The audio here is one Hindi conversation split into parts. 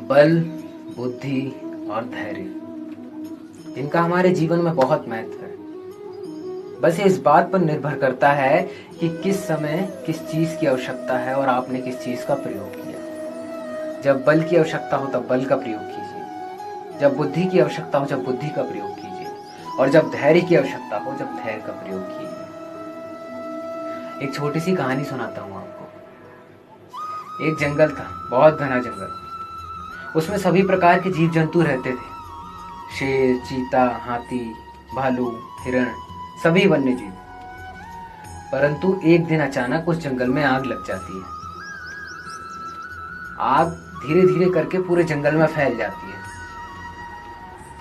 बल, बुद्धि और धैर्य, इनका हमारे जीवन में बहुत महत्व है। बस ये इस बात पर निर्भर करता है कि किस समय किस चीज की आवश्यकता है और आपने किस चीज का प्रयोग किया। जब बल की आवश्यकता हो तब बल का प्रयोग कीजिए, जब बुद्धि की आवश्यकता हो जब बुद्धि का प्रयोग कीजिए, और जब धैर्य की आवश्यकता हो जब धैर्य का प्रयोग कीजिए। एक छोटी सी कहानी सुनाता हूँ आपको। एक जंगल था, बहुत घना जंगल। उसमें सभी प्रकार के जीव जंतु रहते थे। शेर, चीता, हाथी, भालू, हिरण, सभी वन्य जीव। परंतु एक दिन अचानक उस जंगल में आग लग जाती है। आग धीरे धीरे करके पूरे जंगल में फैल जाती है।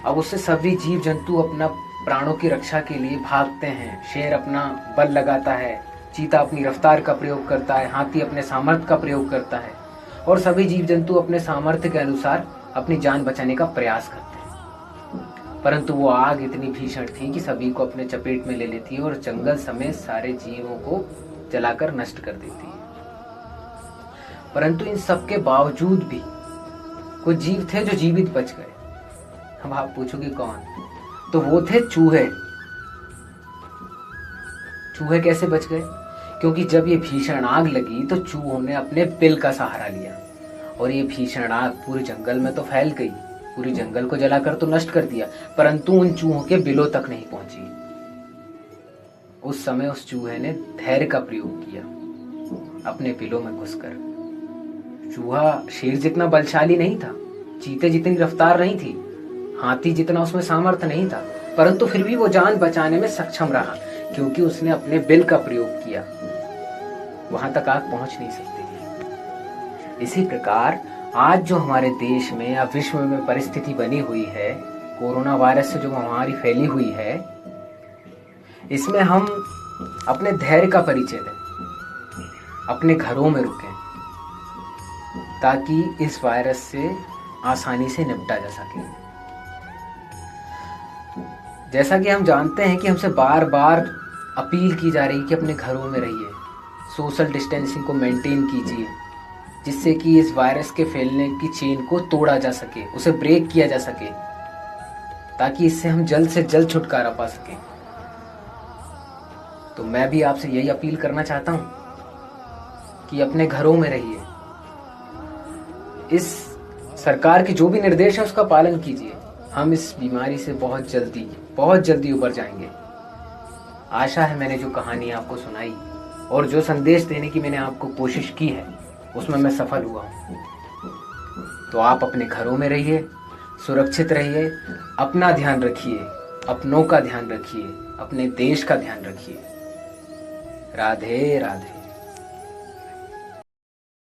अब उससे सभी जीव जंतु अपना प्राणों की रक्षा के लिए भागते हैं। शेर अपना बल लगाता है, चीता अपनी रफ्तार का प्रयोग करता है, हाथी अपने सामर्थ्य का प्रयोग करता है, और सभी जीव जंतु अपने सामर्थ्य के अनुसार अपनी जान बचाने का प्रयास करते हैं। परंतु वो आग इतनी भीषण थी कि सभी को अपने चपेट में ले लेती है और जंगल समेत सारे जीवों को जलाकर नष्ट कर देती है। परंतु इन सब के बावजूद भी कुछ जीव थे जो जीवित बच गए। अब आप पूछोगे कौन? तो वो थे चूहे। चूहे कैसे बच गए? क्योंकि जब ये भीषण आग लगी तो चूहों ने अपने बिल का सहारा लिया, और ये भीषण आग पूरे जंगल में तो फैल गई, पूरे जंगल को जलाकर तो नष्ट कर दिया, परंतु उन चूहों के बिलों तक नहीं पहुंची। उस समय उस चूहे ने धैर्य का प्रयोग किया, अपने बिलों में घुसकर। चूहा शेर जितना बलशाली नहीं था, चीते जितनी रफ्तार नहीं थी, हाथी जितना उसमें सामर्थ्य नहीं था, परंतु फिर भी वो जान बचाने में सक्षम रहा, क्योंकि उसने अपने बिल का प्रयोग किया। वहां तक आग पहुंच नहीं सकती थी। इसी प्रकार आज जो हमारे देश में या विश्व में परिस्थिति बनी हुई है, कोरोना वायरस से जो महामारी फैली हुई है, इसमें हम अपने धैर्य का परिचय दें, अपने घरों में रुकें, ताकि इस वायरस से आसानी से निपटा जा सके। जैसा कि हम जानते हैं कि हमसे बार बार अपील की जा रही है कि अपने घरों में रहिए, सोशल डिस्टेंसिंग को मेंटेन कीजिए, जिससे कि इस वायरस के फैलने की चेन को तोड़ा जा सके, उसे ब्रेक किया जा सके, ताकि इससे हम जल्द से जल्द छुटकारा पा सकें। तो मैं भी आपसे यही अपील करना चाहता हूं कि अपने घरों में रहिए। इस सरकार के जो भी निर्देश है उसका पालन कीजिए। हम इस बीमारी से बहुत जल्दी उबर जाएंगे। आशा है मैंने जो कहानी आपको सुनाई और जो संदेश देने की मैंने आपको कोशिश की है, उसमें मैं सफल हुआ हूं। तो आप अपने घरों में रहिए, सुरक्षित रहिए, अपना ध्यान रखिए, अपनों का ध्यान रखिए, अपने देश का ध्यान रखिए। राधे राधे।